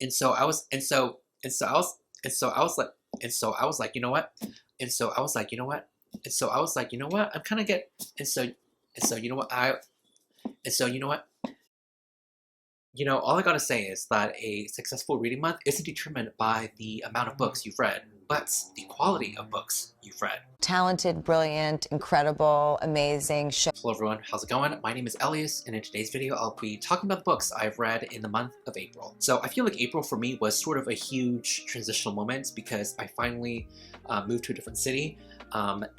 And so I was, and so, and so I was, and so I was like, and so I was like, you know what? And so I was like, you know what? And so I was like, you know what? I'm kind of get, and so you know what? And so you know what? All I gotta say is that a successful reading month isn't determined by the amount of books you've read, but the quality of books you've read. Talented, brilliant, incredible, amazing show. Hello everyone, how's it going? My name is Ellias, and in today's video I'll be talking about the books I've read in the month of April. So I feel like April for me was sort of a huge transitional moment because I finally moved to a different city,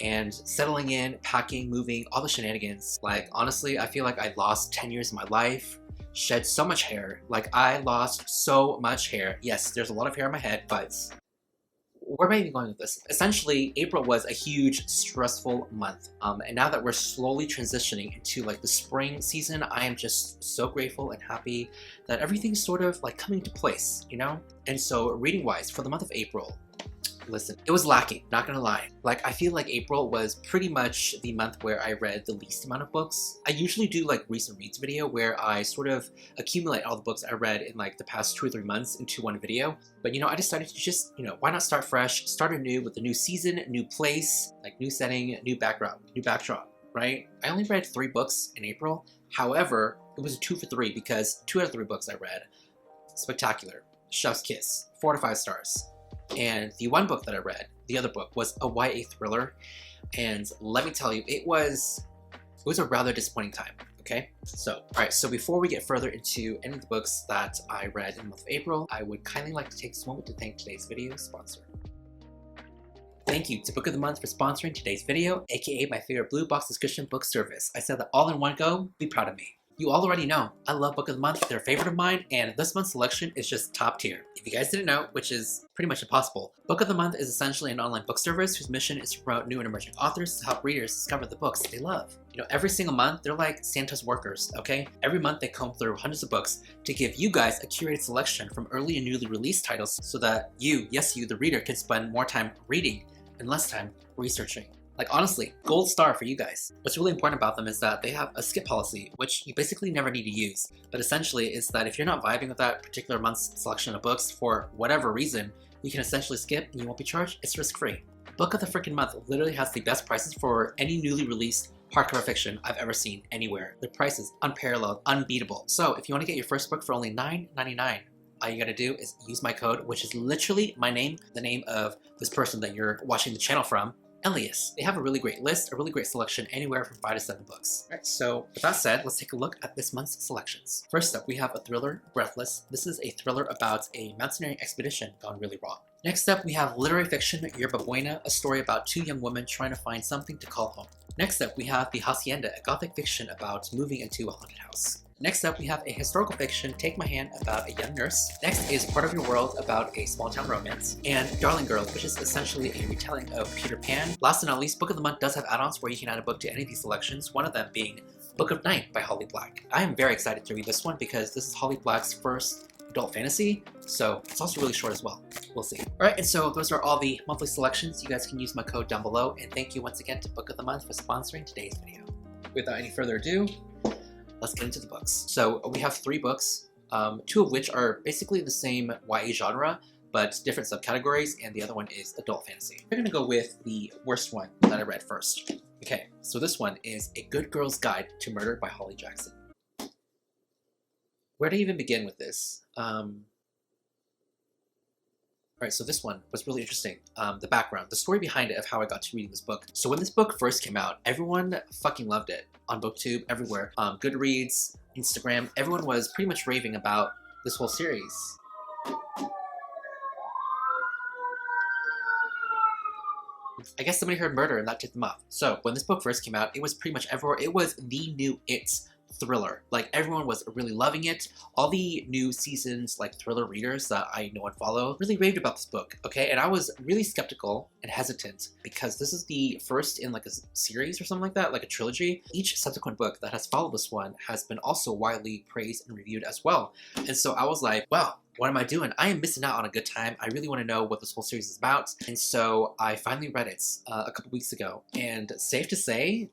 and settling in, packing, moving, all the shenanigans. Like honestly, I feel like I lost 10 years of my life, shed so much hair. Like I lost so much hair. Yes, there's a lot of hair on my head, but where am I even going with this? Essentially, April was a huge stressful month. And now that we're slowly transitioning into like the spring season, I am just so grateful and happy that everything's sort of like coming into place, you know? And so reading wise, for the month of April, listen, it was lacking, not gonna lie. Like, I feel like April was pretty much the month where I read the least amount of books. I usually do like recent reads video where I sort of accumulate all the books I read in like the past 2 or 3 months into one video. But I decided to just, why not start fresh, start anew with a new season, new place, like new setting, new background, new backdrop, right? I only read 3 books in April. However, it was a 2 for 3 because 2 out of 3 books I read, spectacular, chef's kiss, 4 to 5 stars. And the one book that I read, the other book, was a YA thriller, and let me tell you, it was a rather disappointing time, okay? So, alright, so before we get further into any of the books that I read in the month of April, I would kindly like to take this moment to thank today's video sponsor. Thank you to Book of the Month for sponsoring today's video, aka my favorite blue box subscription book service. I said that all in one go, be proud of me. You all already know, I love Book of the Month, they're a favorite of mine, and this month's selection is just top tier. If you guys didn't know, which is pretty much impossible, Book of the Month is essentially an online book service whose mission is to promote new and emerging authors to help readers discover the books they love. Every single month, they're like Santa's workers, okay? Every month they comb through hundreds of books to give you guys a curated selection from early and newly released titles so that you, yes you, the reader, can spend more time reading and less time researching. Like honestly, gold star for you guys. What's really important about them is that they have a skip policy, which you basically never need to use. But essentially is that if you're not vibing with that particular month's selection of books for whatever reason, you can essentially skip and you won't be charged. It's risk-free. Book of the freaking month literally has the best prices for any newly released hardcover fiction I've ever seen anywhere. The price is unparalleled, unbeatable. So if you want to get your first book for only $9.99, all you gotta do is use my code, which is literally my name, the name of this person that you're watching the channel from, Ellias. They have a really great list, a really great selection, anywhere from 5 to 7 books. Alright, so with that said, let's take a look at this month's selections. First up, we have a thriller, Breathless. This is a thriller about a mountaineering expedition gone really wrong. Next up, we have literary fiction, Yerba Buena, a story about 2 young women trying to find something to call home. Next up, we have The Hacienda, a gothic fiction about moving into a haunted house. Next up, we have a historical fiction, Take My Hand, about a young nurse. Next is Part of Your World, about a small-town romance. And Darling Girls, which is essentially a retelling of Peter Pan. Last and not least, Book of the Month does have add-ons where you can add a book to any of these selections, one of them being Book of Night by Holly Black. I am very excited to read this one because this is Holly Black's first adult fantasy, so it's also really short as well. We'll see. Alright, and so those are all the monthly selections. You guys can use my code down below, and thank you once again to Book of the Month for sponsoring today's video. Without any further ado, let's get into the books. So we have 3 books, 2 of which are basically the same YA genre, but different subcategories, and the other one is adult fantasy. We're gonna go with the worst one that I read first. Okay, so this one is A Good Girl's Guide to Murder by Holly Jackson. Where to even begin with this? Alright, so this one was really interesting. The background, the story behind it of how I got to reading this book. So when this book first came out, everyone fucking loved it. On BookTube, everywhere. Goodreads, Instagram, everyone was pretty much raving about this whole series. I guess somebody heard murder and that tipped them off. So when this book first came out, it was pretty much everywhere. It was the new it thriller. Like everyone was really loving it. All the new seasons like thriller readers that I know and follow really raved about this book, okay? And I was really skeptical and hesitant because this is the first in like a series or something like that, like a trilogy. Each subsequent book that has followed this one has been also widely praised and reviewed as well. And so I was like, wow, what am I doing? I am missing out on a good time. I really want to know what this whole series is about. And so I finally read it a couple weeks ago. And safe to say,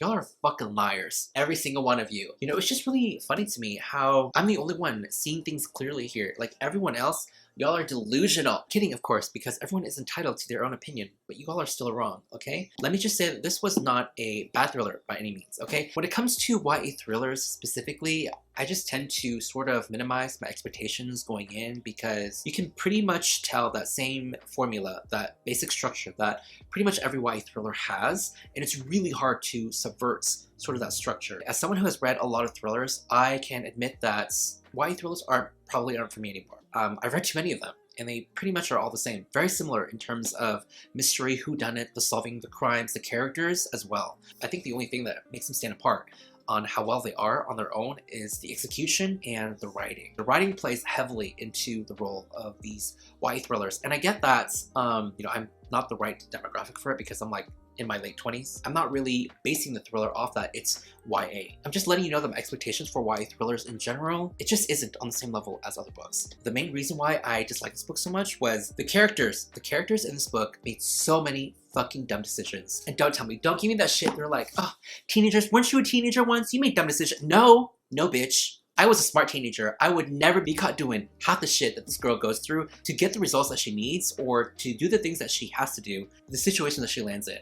Y'all are fucking liars. Every single one of you. You know, it's just really funny to me how I'm the only one seeing things clearly here. Like everyone else, y'all are delusional. Kidding, of course, because everyone is entitled to their own opinion, but you all are still wrong, okay? Let me just say that this was not a bad thriller by any means, okay? When it comes to YA thrillers specifically, I just tend to sort of minimize my expectations going in because you can pretty much tell that same formula, that basic structure that pretty much every YA thriller has, and it's really hard to subvert sort of that structure. As someone who has read a lot of thrillers, I can admit that YA thrillers probably aren't for me anymore. I've read too many of them, and they pretty much are all the same. Very similar in terms of mystery, whodunit, the solving the crimes, the characters as well. I think the only thing that makes them stand apart on how well they are on their own is the execution and the writing. The writing plays heavily into the role of these YA thrillers, and I get that, you know, I'm not the right demographic for it because I'm like in my late 20s. I'm not really basing the thriller off that it's YA. I'm just letting you know that my expectations for YA thrillers in general, it just isn't on the same level as other books. The main reason why I disliked this book so much was the characters. The characters in this book made so many fucking dumb decisions. And don't tell me, don't give me that shit. They're like, oh, teenagers, weren't you a teenager once? You made dumb decisions. No, bitch. I was a smart teenager. I would never be caught doing half the shit that this girl goes through to get the results that she needs or to do the things that she has to do, the situation that she lands in.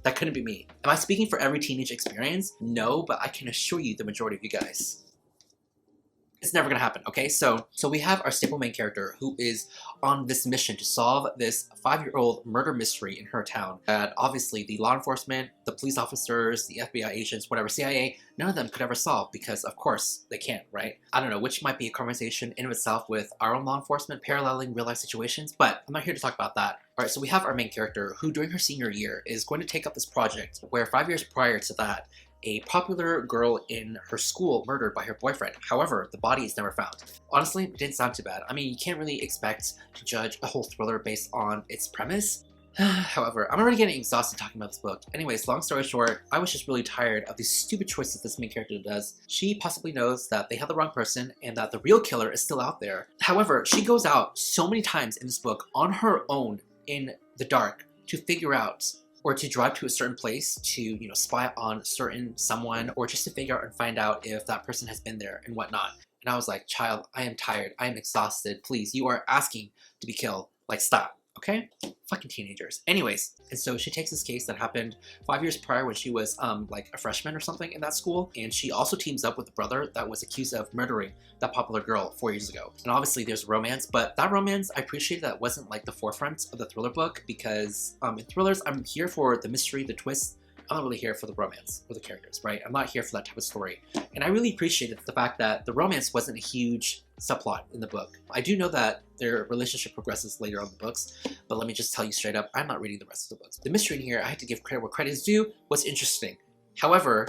That couldn't be me. Am I speaking for every teenage experience? No, but I can assure you the majority of you guys. It's never gonna happen, okay? So we have our staple main character who is on this mission to solve this 5-year-old murder mystery in her town that obviously the law enforcement, the police officers, the FBI agents, whatever, CIA, none of them could ever solve because of course they can't, right? I don't know, which might be a conversation in of itself with our own law enforcement paralleling real life situations, but I'm not here to talk about that. Alright, so we have our main character who during her senior year is going to take up this project where 5 years prior to that, a popular girl in her school murdered by her boyfriend. However, the body is never found. Honestly, it didn't sound too bad. I mean, you can't really expect to judge a whole thriller based on its premise. However, I'm already getting exhausted talking about this book. Anyways, long story short, I was just really tired of these stupid choices this main character does. She possibly knows that they have the wrong person and that the real killer is still out there. However, she goes out so many times in this book on her own in the dark to figure out or to drive to a certain place to, you know, spy on someone or just to figure out and find out if that person has been there and whatnot. And I was like, child, I am tired. I am exhausted. Please, you are asking to be killed. Like, stop. Okay? Fucking teenagers. Anyways, and so she takes this case that happened 5 years prior when she was like a freshman or something in that school, and she also teams up with the brother that was accused of murdering that popular girl 4 years ago. And obviously there's romance, but that romance, I appreciate that wasn't like the forefront of the thriller book because in thrillers, I'm here for the mystery, the twist. I'm not really here for the romance or the characters, right? I'm not here for that type of story. And I really appreciated the fact that the romance wasn't a huge subplot in the book. I do know that their relationship progresses later on in the books, but let me just tell you straight up, I'm not reading the rest of the books. The mystery in here, I had to give credit where credit is due, was interesting. However,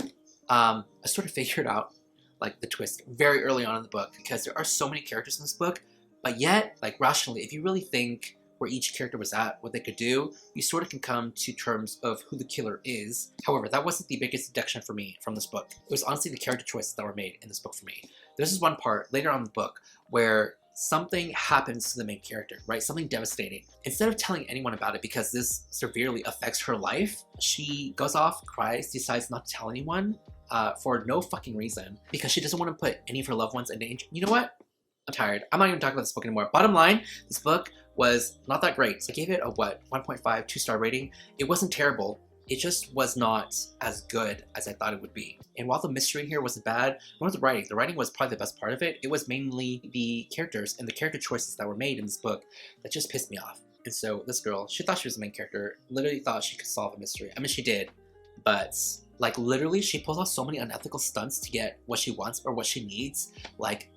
I sort of figured out like the twist very early on in the book because there are so many characters in this book, but yet, like rationally, if you really think where each character was at, what they could do, you sort of can come to terms of who the killer is. However, that wasn't the biggest deduction for me from this book. It was honestly the character choices that were made in this book for me. This is one part later on in the book where something happens to the main character, right? Something devastating. Instead of telling anyone about it because this severely affects her life, she goes off, cries, decides not to tell anyone for no fucking reason because she doesn't want to put any of her loved ones in danger. You know what? I'm tired. I'm not even talking about this book anymore. Bottom line, this book was not that great. So I gave it a 1.5 2-star rating. It wasn't terrible. It just was not as good as I thought it would be. And while the mystery here wasn't bad, nor the writing was probably the best part of it. It was mainly the characters and the character choices that were made in this book that just pissed me off. And so this girl, she thought she was the main character, literally thought she could solve a mystery. I mean, she did, but like literally she pulls off so many unethical stunts to get what she wants or what she needs. Like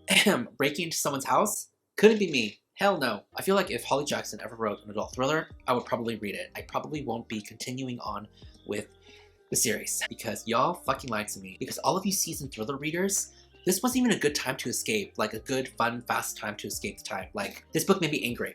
breaking into someone's house, couldn't be me. Hell no. I feel like if Holly Jackson ever wrote an adult thriller, I would probably read it. I probably won't be continuing on with the series because y'all fucking lied to me. Because all of you seasoned thriller readers, this wasn't even a good time to escape, like a good, fun, fast time to escape the time. Like, this book made me angry.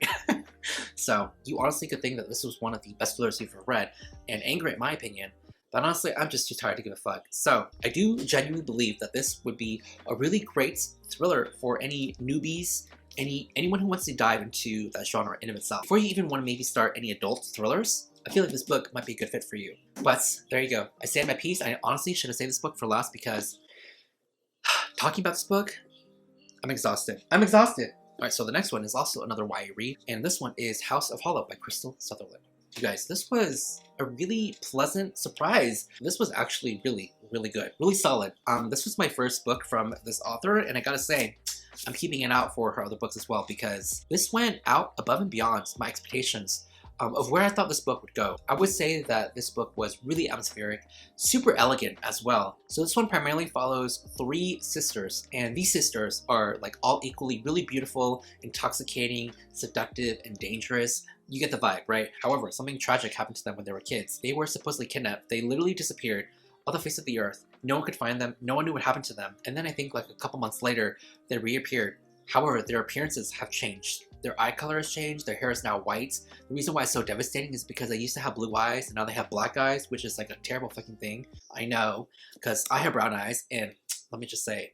So, you honestly could think that this was one of the best thrillers you've ever read, and angry in my opinion. But honestly, I'm just too tired to give a fuck. So, I do genuinely believe that this would be a really great thriller for any newbies, anyone who wants to dive into that genre in of itself. Before you even want to maybe start any adult thrillers, I feel like this book might be a good fit for you. But there you go. I stand my piece. I honestly should have saved this book for last because talking about this book, I'm exhausted. I'm exhausted. Alright, so the next one is also another YA read, and this one is House of Hollow by Crystal Sutherland. You guys, this was a really pleasant surprise. This was actually really, really good. Really solid. This was my first book from this author, and I gotta say, I'm keeping it out for her other books as well because this went out above and beyond my expectations of where I thought this book would go. I would say that this book was really atmospheric, super elegant as well. So this one primarily follows 3 sisters, and these sisters are like all equally really beautiful, intoxicating, seductive, and dangerous. You get the vibe, right? However, something tragic happened to them when they were kids. They were supposedly kidnapped. They literally disappeared off the face of the earth. No one could find them. No one knew what happened to them. And then I think like a couple months later, they reappeared. However, their appearances have changed. Their eye color has changed, their hair is now white. The reason why it's so devastating is because they used to have blue eyes and now they have black eyes, which is like a terrible fucking thing. I know, because I have brown eyes and let me just say.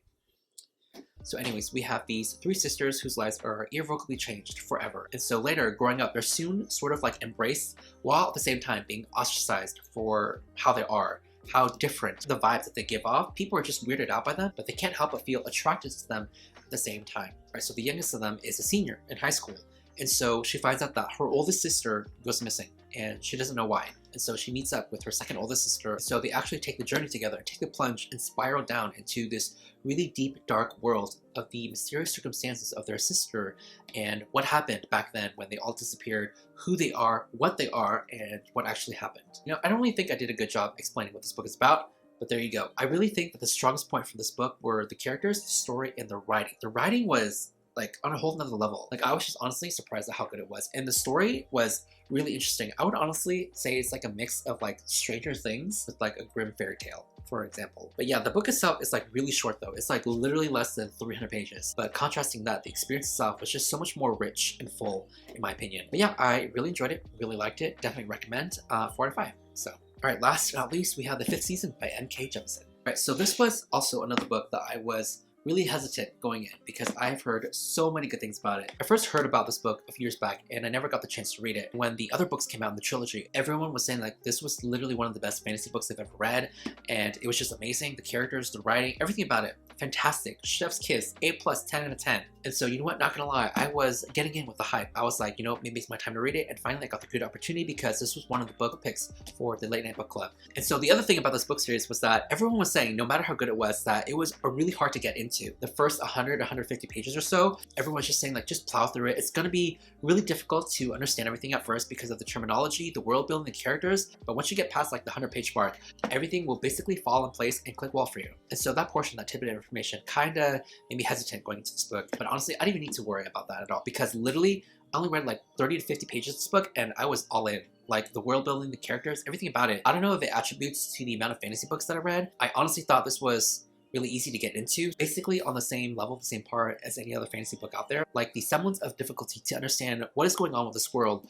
So anyways, we have these 3 sisters whose lives are irrevocably changed forever. And so later, growing up, they're soon sort of like embraced while at the same time being ostracized for how they are. How different the vibes that they give off. People are just weirded out by them, but they can't help but feel attracted to them at the same time. Right, so the youngest of them is a senior in high school. And so she finds out that her oldest sister goes missing and she doesn't know why. And so she meets up with her second oldest sister. So they actually take the journey together, take the plunge and spiral down into this really deep, dark world of the mysterious circumstances of their sister and what happened back then when they all disappeared, who they are, and what actually happened. You know, I don't really think I did a good job explaining what this book is about, but there you go. I really think that the strongest point from this book were the characters, the story, and the writing. The writing was like on a whole nother level. Like I was just honestly surprised at how good it was. And the story was really interesting. I would honestly say it's like a mix of like Stranger Things with like a grim fairy tale, for example. But yeah, the book itself is like really short though. It's like literally less than 300 pages. But contrasting that, the experience itself was just so much more rich and full in my opinion. But yeah, I really enjoyed it, really liked it. Definitely recommend 4 out of 5. So, alright, last but not least, we have The 5th Season by N.K. Jemisin. Alright, so this was also another book that I was really hesitant going in because I've heard so many good things about it. I first heard about this book a few years back and I never got the chance to read it. When the other books came out in the trilogy, everyone was saying like this was literally one of the best fantasy books they've ever read and it was just amazing. The characters, the writing, everything about it. Fantastic. Chef's kiss. A+, 10 out of 10. And so you know what, not gonna lie, I was getting in with the hype. I was like, you know, maybe it's my time to read it, and finally I got the good opportunity because this was one of the book picks for the Late Night Book Club. And so the other thing about this book series was that everyone was saying, no matter how good it was, that it was really hard to get into. The first 100, 150 pages or so, everyone's just saying like, just plow through it. It's gonna be really difficult to understand everything at first because of the terminology, the world building, the characters, but once you get past like the 100-page mark, everything will basically fall in place and click well for you. And so that portion, that tidbit of information, kinda made me hesitant going into this book. But honestly, I didn't even need to worry about that at all because literally I only read like 30 to 50 pages of this book and I was all in. Like the world building, the characters, everything about it. I don't know if it attributes to the amount of fantasy books that I read. I honestly thought this was really easy to get into, basically on the same level, the same par as any other fantasy book out there. Like the semblance of difficulty to understand what is going on with this world,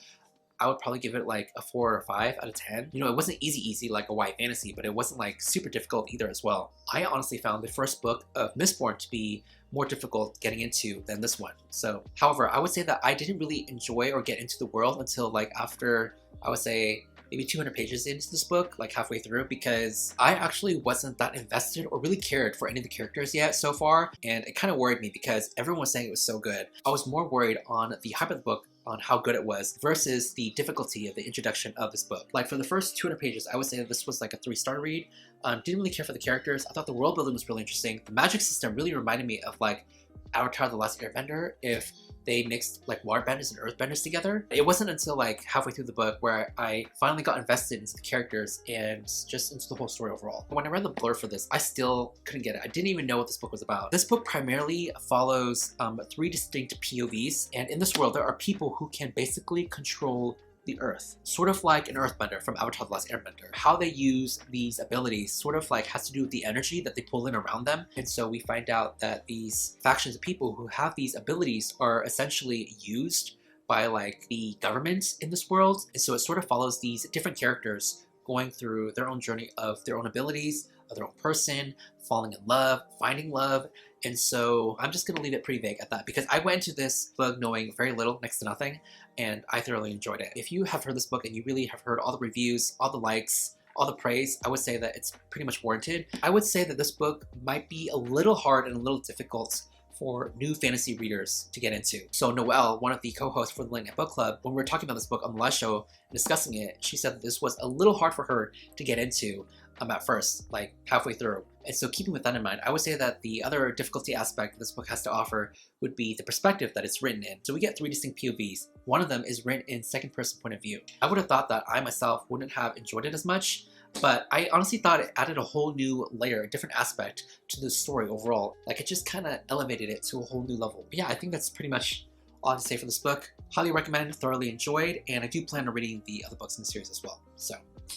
I would probably give it like a 4 or 5 out of 10. You know, it wasn't easy like a YA fantasy, but it wasn't like super difficult either as well. I honestly found the first book of Mistborn to be more difficult getting into than this one. So, however, I would say that I didn't really enjoy or get into the world until like after, I would say, maybe 200 pages into this book, like halfway through, because I actually wasn't that invested or really cared for any of the characters yet so far, and it kind of worried me because everyone was saying it was so good. I was more worried on the hype of the book, on how good it was, versus the difficulty of the introduction of this book. Like for the first 200 pages, I would say that this was like a 3-star read. Didn't really care for the characters. I thought the world building was really interesting. The magic system really reminded me of like Avatar: The Last Airbender, if they mixed like waterbenders and earthbenders together. It wasn't until like halfway through the book where I finally got invested into the characters and just into the whole story overall. When I read the blurb for this, I still couldn't get it. I didn't even know what this book was about. This book primarily follows 3 distinct POVs, and in this world there are people who can basically control the earth, sort of like an earthbender from Avatar: The Last Airbender. How they use these abilities sort of like has to do with the energy that they pull in around them. And so we find out that these factions of people who have these abilities are essentially used by like the governments in this world. And so it sort of follows these different characters going through their own journey of their own abilities, of their own person, falling in love, finding love, And so I'm just going to leave it pretty vague at that because I went into this book knowing very little, next to nothing, and I thoroughly enjoyed it. If you have heard this book and you really have heard all the reviews, all the likes, all the praise, I would say that it's pretty much warranted. I would say that this book might be a little hard and a little difficult for new fantasy readers to get into. So Noelle, one of the co-hosts for the Late Night Book Club, when we were talking about this book on the last show and discussing it, she said that this was a little hard for her to get into at first, like halfway through. And so keeping with that in mind, I would say that the other difficulty aspect this book has to offer would be the perspective that it's written in. So we get 3 distinct POVs. One of them is written in second person point of view. I would have thought that I myself wouldn't have enjoyed it as much, but I honestly thought it added a whole new layer, a different aspect to the story overall. Like it just kind of elevated it to a whole new level. But yeah, I think that's pretty much all I have to say for this book. Highly recommend, thoroughly enjoyed, and I do plan on reading the other books in the series as well. So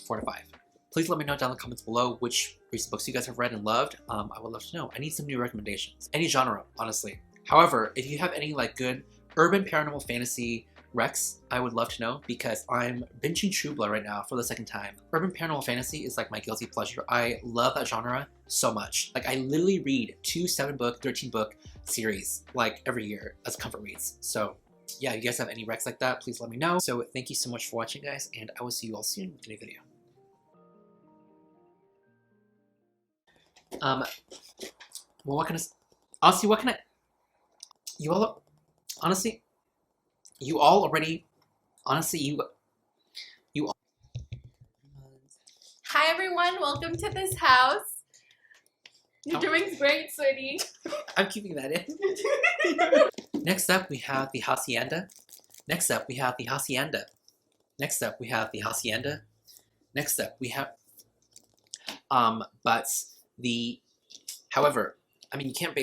4 to 5. Please let me know down in the comments below which recent books you guys have read and loved. I would love to know. I need some new recommendations. Any genre, honestly. However, if you have any like good urban paranormal fantasy recs, I would love to know because I'm binging True Blood right now for the second time. Urban paranormal fantasy is like my guilty pleasure. I love that genre so much. Like I literally read 2 7-book, 13-book series like every year as comfort reads. So yeah, if you guys have any recs like that, please let me know. So thank you so much for watching, guys, and I will see you all soon with a new video. Well, what can I, honestly, what can I, you all, honestly, you all already, honestly, you all. Hi everyone, welcome to this house. You're doing great, sweetie. I'm keeping that in. Next up, we have the hacienda. Next up, we have the hacienda. Next up, we have the hacienda. Next up, we have, however, you can't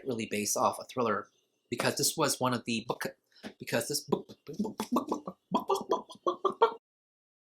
really base off a thriller because this was one of the book, because this book